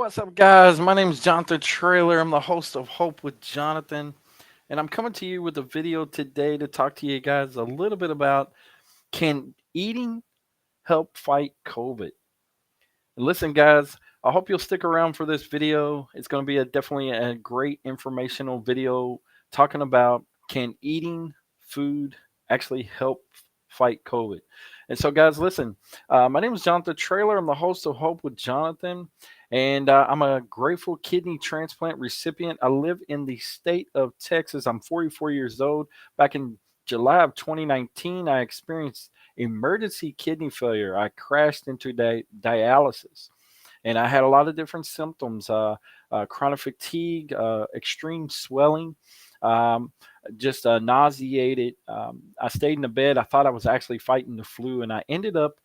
What's up, guys? My name is Jonathan Traylor. I'm the host of Hope with Jonathan, and I'm coming to you with a video today to talk to you guys a little bit about, can eating help fight COVID? And listen, guys, I hope you'll stick around for this video. It's going to be definitely a great informational video talking about, can eating food actually help fight COVID? And so, guys, listen, my name is Jonathan Traylor. I'm the host of Hope with Jonathan, and I'm a grateful kidney transplant recipient. I live in the state of Texas. I'm 44 years old. Back in July of 2019, I experienced emergency kidney failure. I crashed into dialysis, and I had a lot of different symptoms: chronic fatigue, extreme swelling, um, just nauseated. I stayed in the bed. I thought I was actually fighting the flu, and I ended up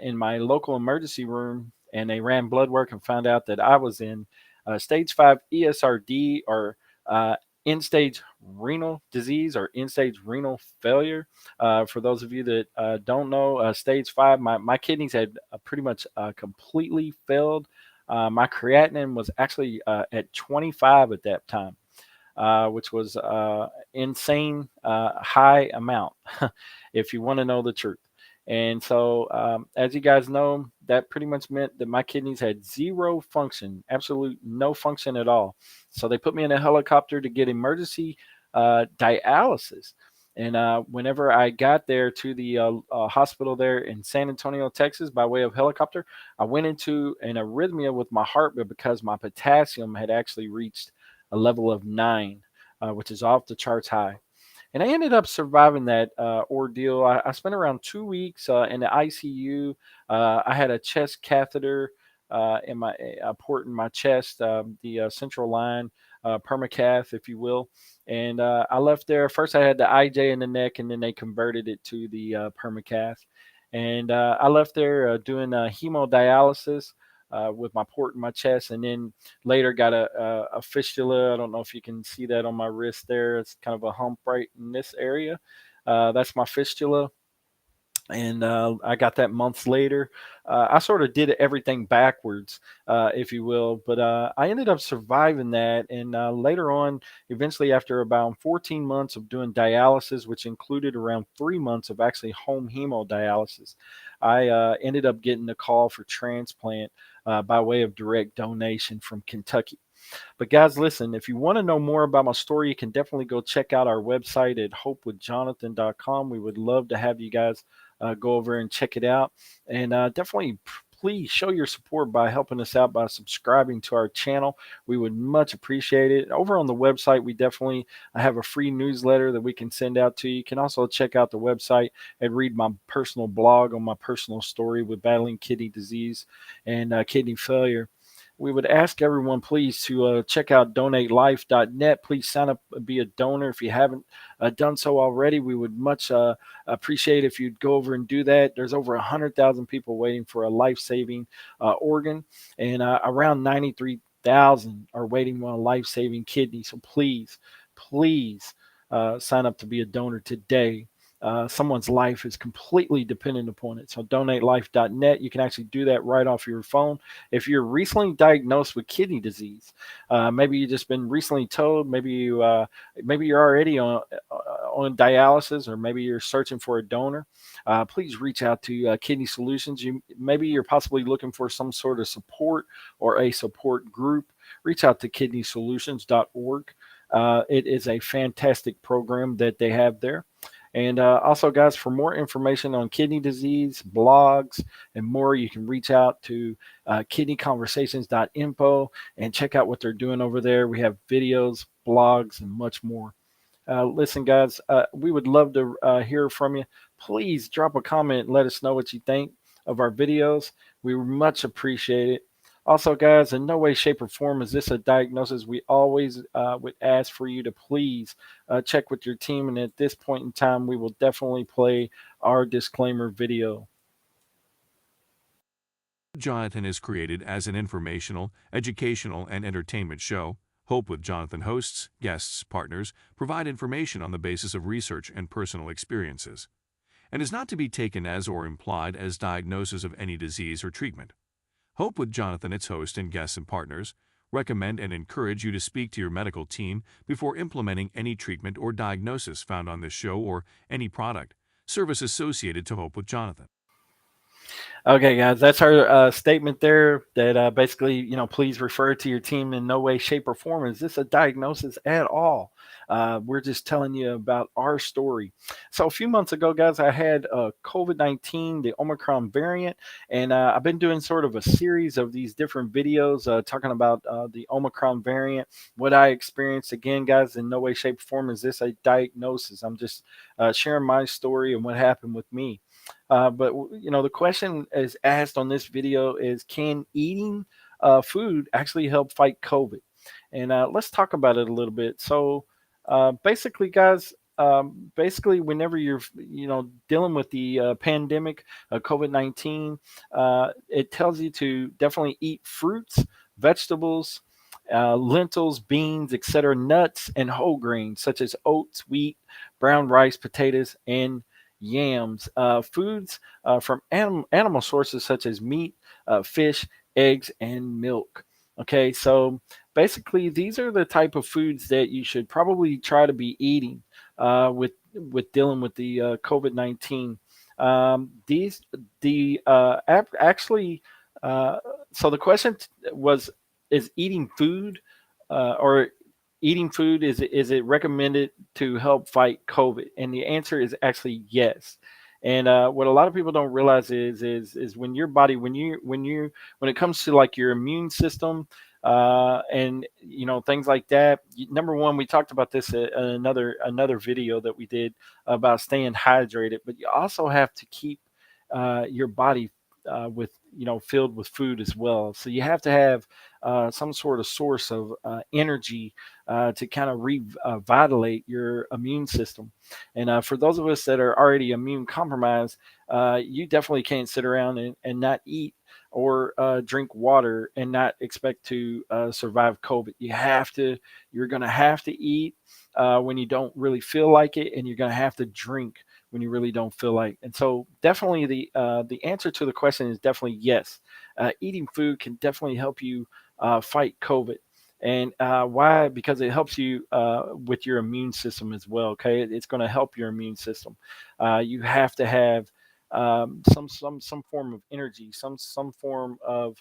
in my local emergency room, and they ran blood work and found out that I was in stage 5 ESRD, or uh, end stage renal disease, or end stage renal failure. For those of you that don't know, stage 5, my kidneys had pretty much completely failed. My creatinine was actually at 25 at that time, which was insane high amount, if you want to know the truth. And so, as you guys know, that pretty much meant that my kidneys had zero function, absolute no function at all. So they put me in a helicopter to get emergency dialysis. And whenever I got there to the hospital there in San Antonio, Texas, by way of helicopter, I went into an arrhythmia with my heart, but because my potassium had actually reached a level of 9, which is off the charts high. And I ended up surviving that ordeal. I spent around 2 weeks in the ICU. I had a chest catheter in my a port in my chest, the central line, permacath, if you will. And I left there. First, I had the IJ in the neck, and then they converted it to the permacath. And I left there doing hemodialysis with my port in my chest, and then later got a fistula. I don't know if you can see that on my wrist there. It's kind of a hump right in this area. That's my fistula. And I got that months later. I sort of did everything backwards, if you will, but I ended up surviving that. And later on, eventually, after about 14 months of doing dialysis, which included around 3 months of actually home hemodialysis, I ended up getting a call for transplant by way of direct donation from Kentucky. But guys, listen, if you want to know more about my story, you can definitely go check out our website at hopewithjonathan.com. We would love to have you guys go over and check it out. And definitely please show your support by helping us out by subscribing to our channel. We would much appreciate it. Over on the website, we definitely have a free newsletter that we can send out to you. You can also check out the website and read my personal blog on my personal story with battling kidney disease and kidney failure. We would ask everyone, please, to check out donatelife.net. Please sign up and be a donor if you haven't done so already. We would much appreciate if you'd go over and do that. There's over 100,000 people waiting for a life-saving organ, and around 93,000 are waiting on a life-saving kidney. So please, please sign up to be a donor today. someone's life is completely dependent upon it. So donatelife.net, you can actually do that right off your phone. If you're recently diagnosed with kidney disease, maybe you just been recently told, maybe you're already on dialysis, or maybe you're searching for a donor, please reach out to Kidney Solutions. Maybe you're possibly looking for some sort of support or a support group. Reach out to kidneysolutions.org. It is a fantastic program that they have there. And also, guys, for more information on kidney disease, blogs, and more, you can reach out to kidneyconversations.info and check out what they're doing over there. We have videos, blogs, and much more. Listen, guys, we would love to hear from you. Please drop a comment and let us know what you think of our videos. We much appreciate it. Also, guys, in no way, shape, or form is this a diagnosis. We always would ask for you to please check with your team. And at this point in time, we will definitely play our disclaimer video. Jonathan is created as an informational, educational, and entertainment show. Hope with Jonathan hosts, guests, partners provide information on the basis of research and personal experiences, and is not to be taken as or implied as diagnosis of any disease or treatment. Hope with Jonathan, its host, and guests and partners recommend and encourage you to speak to your medical team before implementing any treatment or diagnosis found on this show or any product, service associated to Hope with Jonathan. Okay, guys, that's our statement there. That basically, please refer to your team in no way, shape, or form. Is this a diagnosis at all? We're just telling you about our story. So, a few months ago, guys, I had COVID-19, the Omicron variant, and I've been doing sort of a series of these different videos talking about the Omicron variant, what I experienced. Again, guys, in no way, shape, or form is this a diagnosis. I'm just sharing my story and what happened with me. But the question is asked on this video is, can eating food actually help fight COVID? And let's talk about it a little bit. So basically, guys, basically, whenever you're dealing with the pandemic, COVID-19, it tells you to definitely eat fruits, vegetables, lentils, beans, etc., nuts, and whole grains such as oats, wheat, brown rice, potatoes, and yams. Foods from animal sources such as meat, fish, eggs, and milk. Okay, so basically, these are the type of foods that you should probably try to be eating with dealing with the COVID-19. These the actually. So the question was: is eating food or eating food, is it recommended to help fight COVID? And the answer is actually yes. And what a lot of people don't realize is when your body, when it comes to like your immune system, and things like that. Number one, we talked about this in another video that we did about staying hydrated, but you also have to keep your body with filled with food as well. So you have to have some sort of source of energy to kind of revitalize your immune system. And for those of us that are already immune compromised, you definitely can't sit around and not eat or drink water and not expect to survive COVID. You're going to have to eat when you don't really feel like it, and you're going to have to drink when you really don't feel like. And so, definitely the answer to the question is definitely yes. Eating food can definitely help you fight COVID. And why? Because it helps you with your immune system as well. Okay, it's going to help your immune system. You have to have some form of energy, some form of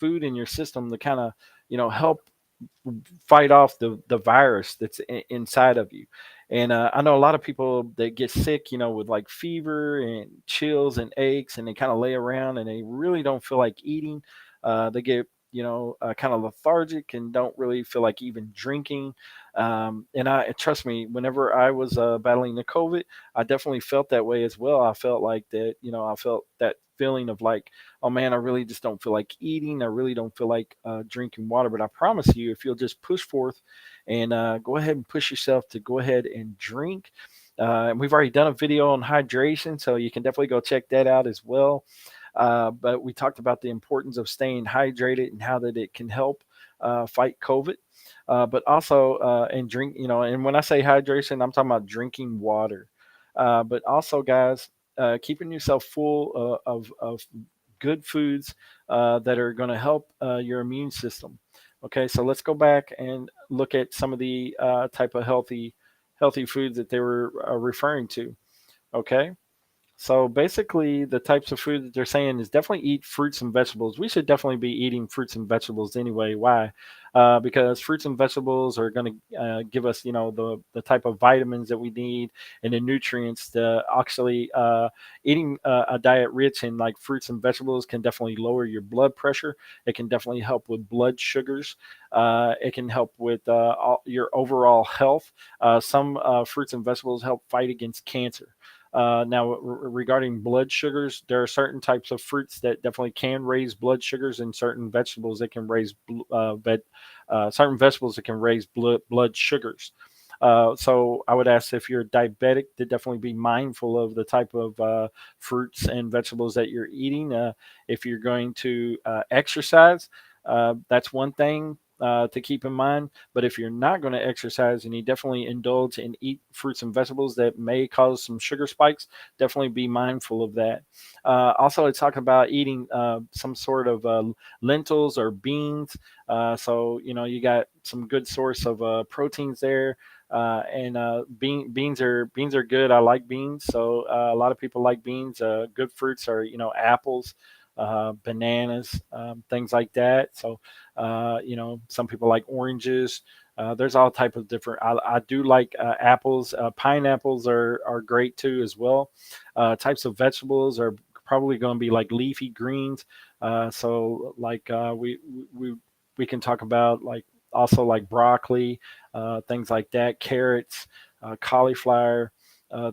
food in your system to kind of help fight off the virus that's inside of you. And I know a lot of people that get sick, with like fever and chills and aches, and they kind of lay around and they really don't feel like eating. They get kind of lethargic and don't really feel like even drinking. And I trust me, whenever I was battling the COVID, I definitely felt that way as well. I felt like that, I felt that feeling of like, oh man, I really just don't feel like eating. I really don't feel like drinking water. But I promise you, if you'll just push forth and go ahead and push yourself to go ahead and drink. And we've already done a video on hydration, so you can definitely go check that out as well. But we talked about the importance of staying hydrated and how that it can help fight COVID. But also and drink, and when I say hydration, I'm talking about drinking water. But also, guys, keeping yourself full of good foods that are going to help your immune system. Okay, so let's go back and look at some of the type of healthy foods that they were referring to. Okay, so basically, the types of food that they're saying is definitely eat fruits and vegetables. We should definitely be eating fruits and vegetables anyway. Why? Because fruits and vegetables are going to give us, the type of vitamins that we need and the nutrients to actually eating a diet rich in like fruits and vegetables can definitely lower your blood pressure. It can definitely help with blood sugars. It can help with your overall health. Some fruits and vegetables help fight against cancer. Now, regarding blood sugars, there are certain types of fruits that definitely can raise blood sugars, and certain vegetables that can raise certain vegetables that can raise blood sugars. So I would ask if you're diabetic to definitely be mindful of the type of fruits and vegetables that you're eating. If you're going to exercise, that's one thing to keep in mind. But if you're not going to exercise and you definitely indulge and eat fruits and vegetables that may cause some sugar spikes, definitely be mindful of that. Also, it's talking about eating some sort of lentils or beans. So you got some good source of proteins there. And beans are good. I like beans, so a lot of people like beans. Good fruits are apples, bananas, things like that. So some people like oranges. There's all type of different. I do like apples. Pineapples are great too as well. Types of vegetables are probably going to be like leafy greens. So like we we can talk about like also like broccoli, things like that, carrots, cauliflower,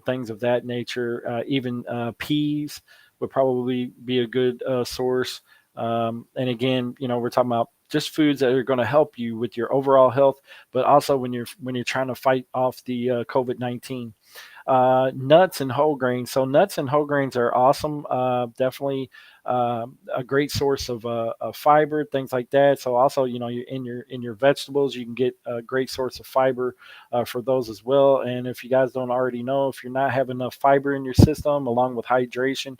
things of that nature. Even peas would probably be a good source. And again, we're talking about just foods that are going to help you with your overall health, but also when you're trying to fight off the COVID-19. Nuts and whole grains. So nuts and whole grains are awesome. Definitely a great source of fiber, things like that. So also, in your vegetables, you can get a great source of fiber for those as well. And if you guys don't already know, if you're not having enough fiber in your system, along with hydration,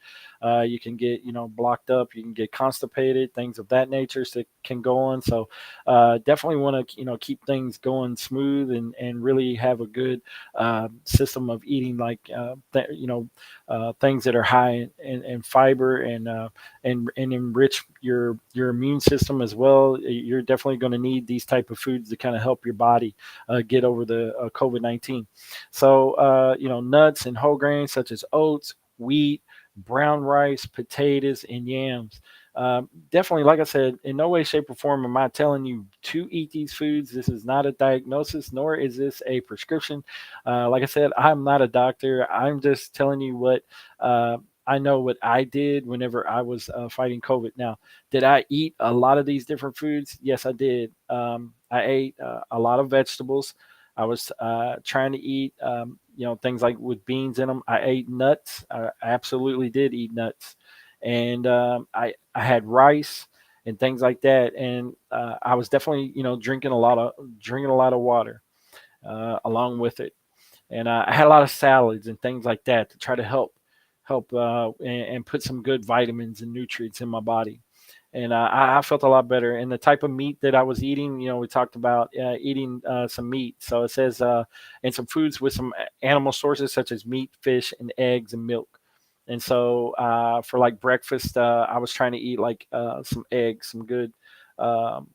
you can get blocked up. You can get constipated, things of that nature that can go on. So definitely want to keep things going smooth and really have a good system of eating like things that are high in fiber and enrich your immune system as well. You're definitely going to need these type of foods to kind of help your body get over the COVID-19. So nuts and whole grains such as oats, wheat, brown rice, potatoes, and yams. Definitely, like I said, in no way, shape, or form am I telling you to eat these foods. This is not a diagnosis, nor is this a prescription. Like I said, I'm not a doctor. I'm just telling you what I know what I did whenever I was fighting COVID. Now, did I eat a lot of these different foods? Yes, I did. I ate a lot of vegetables. I was trying to eat, things like with beans in them. I ate nuts. I absolutely did eat nuts, and I had rice and things like that. And I was definitely, drinking a lot of water along with it, and I had a lot of salads and things like that to try to help and put some good vitamins and nutrients in my body. And I felt a lot better. And the type of meat that I was eating, we talked about eating some meat. So it says, and some foods with some animal sources such as meat, fish, and eggs and milk. And so for like breakfast, I was trying to eat like some eggs, some good, um,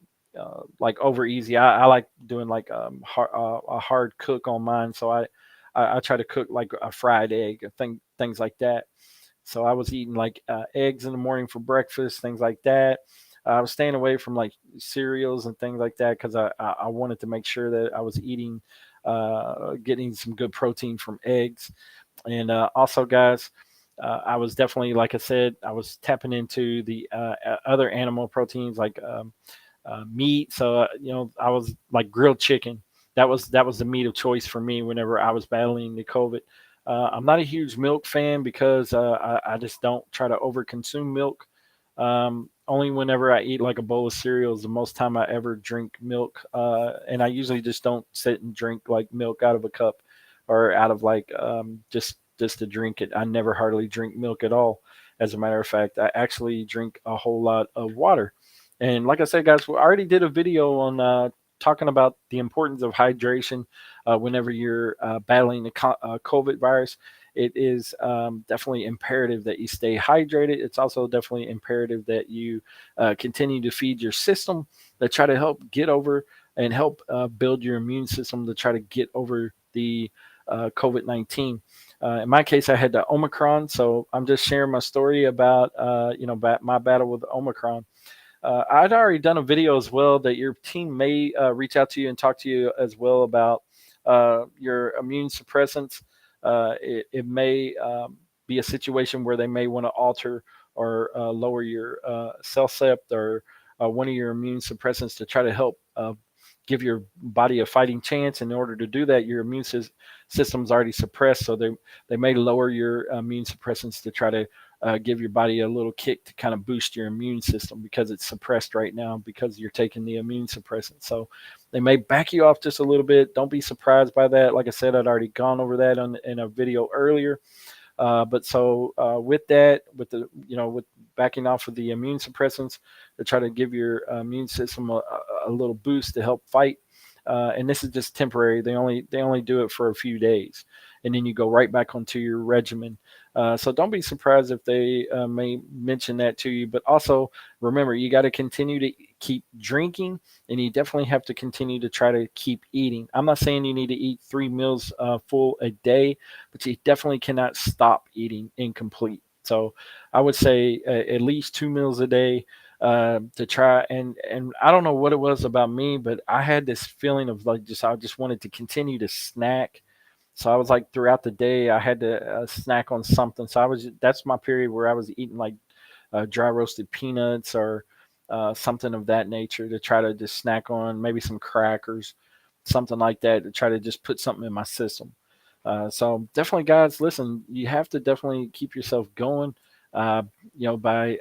like over easy. I like doing like a hard cook on mine. So I try to cook like a fried egg, things like that. So I was eating like eggs in the morning for breakfast, things like that. I was staying away from like cereals and things like that because I wanted to make sure that I was eating, getting some good protein from eggs. And also, guys, I was definitely, like I said, I was tapping into the other animal proteins like meat. So I was like grilled chicken. That was the meat of choice for me whenever I was battling the COVID. I'm not a huge milk fan because I just don't try to overconsume milk. Only whenever I eat like a bowl of cereal is the most time I ever drink milk, and I usually just don't sit and drink like milk out of a cup or out of like just just to drink it. I never hardly drink milk at all. As a matter of fact, I actually drink a whole lot of water. And like I said, guys, we already did a video on talking about the importance of hydration whenever you're battling the COVID virus. It is definitely imperative that you stay hydrated. It's also definitely imperative that you continue to feed your system to try to help get over and help build your immune system to try to get over the COVID-19. In my case, I had the Omicron, so I'm just sharing my story about my battle with Omicron. I'd already done a video as well that your team may reach out to you and talk to you as well about your immune suppressants. It may be a situation where they may want to alter or lower your CellCept or one of your immune suppressants to try to help give your body a fighting chance. In order to do that, your immune system's already suppressed, so they may lower your immune suppressants to try to give your body a little kick to kind of boost your immune system because it's suppressed right now because you're taking the immune suppressant. So they may back you off just a little bit. Don't be surprised by that. Like I said, I'd already gone over that in a video earlier. But with that, with backing off of the immune suppressants to try to give your immune system a little boost to help fight. And this is just temporary. They only do it for a few days, and then you go right back onto your regimen. So don't be surprised if they may mention that to you. But also remember, you got to continue to keep drinking, and you definitely have to continue to try to keep eating. I'm not saying you need to eat 3 meals full a day, but you definitely cannot stop eating incomplete. So I would say at least 2 meals a day to try. And I don't know what it was about me, but I had this feeling of like I just wanted to continue to snack. So I was like throughout the day I had to snack on something. So that's my period where I was eating like dry roasted peanuts or something of that nature to try to just snack on, maybe some crackers, something like that to try to just put something in my system. So definitely, guys, listen, you have to definitely keep yourself going, by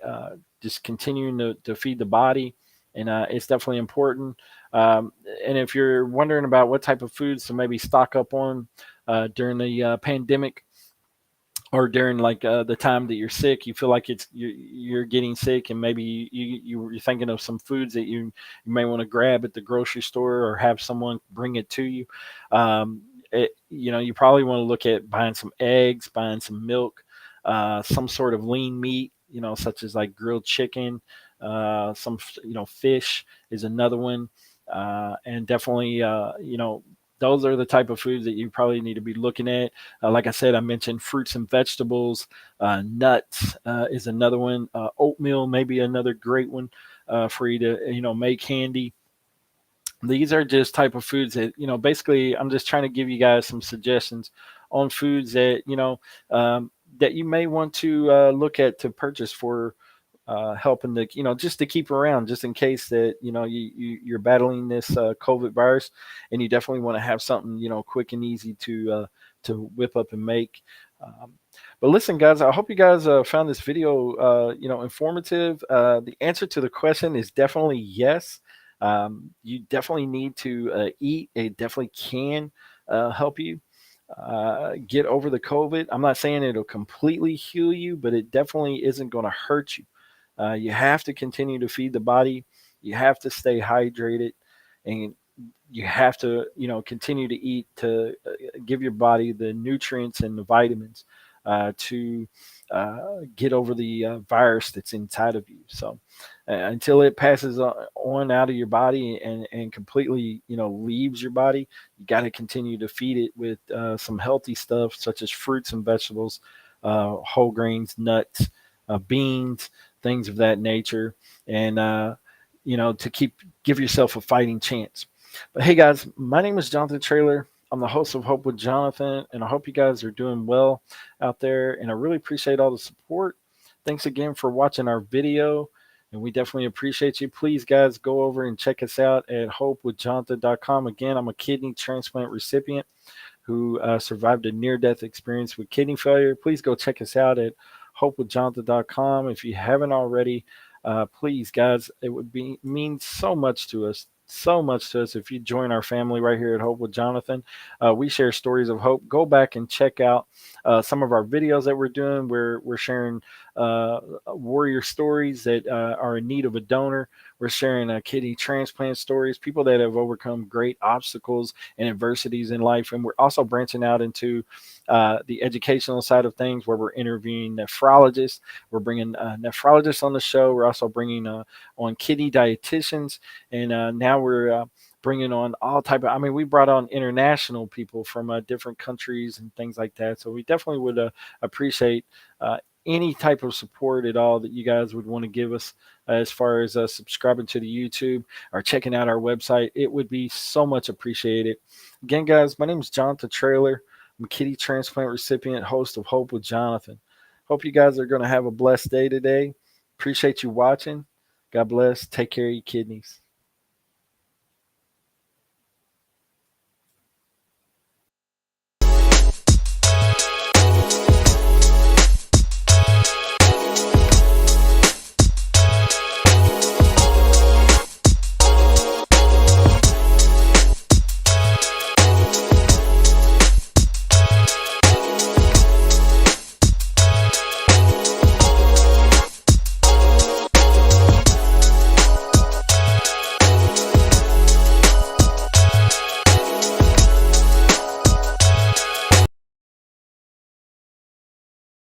just continuing to feed the body. And it's definitely important. And if you're wondering about what type of foods to maybe stock up on during the pandemic, or during like the time that you're sick, you feel like you're getting sick, and maybe you're thinking of some foods that you may want to grab at the grocery store or have someone bring it to you. You probably want to look at buying some eggs, buying some milk, some sort of lean meat, such as like grilled chicken, some fish is another one, and definitely those are the type of foods that you probably need to be looking at. Like I said, I mentioned fruits and vegetables. Nuts is another one. Oatmeal may be another great one for you to make handy. These are just type of foods that basically I'm just trying to give you guys some suggestions on foods that that you may want to look at to purchase for helping to just to keep around just in case that you're battling this COVID virus, and you definitely want to have something quick and easy to whip up and make. Um, but listen, guys, I hope you guys found this video informative. The answer to the question is definitely yes. You definitely need to eat. It definitely can help you get over the COVID. I'm not saying it'll completely heal you, but it definitely isn't going to hurt you. You have to continue to feed the body. You have to stay hydrated, and you have to, continue to eat to give your body the nutrients and the vitamins to get over the virus that's inside of you. So until it passes on out of your body and completely, leaves your body, you got to continue to feed it with some healthy stuff such as fruits and vegetables, whole grains, nuts, beans, things of that nature, and to give yourself a fighting chance. But hey, guys, my name is Jonathan Traylor. I'm the host of Hope with Jonathan, and I hope you guys are doing well out there. And I really appreciate all the support. Thanks again for watching our video, and we definitely appreciate you. Please, guys, go over and check us out at hopewithjonathan.com. Again, I'm a kidney transplant recipient who survived a near-death experience with kidney failure. Please go check us out at hopewithjonathan.com. If you haven't already, please, guys, it would mean so much to us so much to us if you join our family right here at Hope with Jonathan. We share stories of hope. Go back and check out some of our videos that we're doing. We're sharing warrior stories that are in need of a donor. We're sharing kidney transplant stories, people that have overcome great obstacles and adversities in life. And we're also branching out into the educational side of things where we're interviewing nephrologists. We're bringing nephrologists on the show. We're also bringing on kidney dietitians. And now we're bringing on all type of, I mean, we brought on international people from different countries and things like that. So we definitely would appreciate any type of support at all that you guys would want to give us as far as subscribing to the YouTube or checking out our website. It would be so much appreciated. Again, guys, my name is Jonathan Traylor. I'm a kidney transplant recipient, host of Hope with Jonathan. Hope you guys are going to have a blessed day today. Appreciate you watching. God bless. Take care of your kidneys.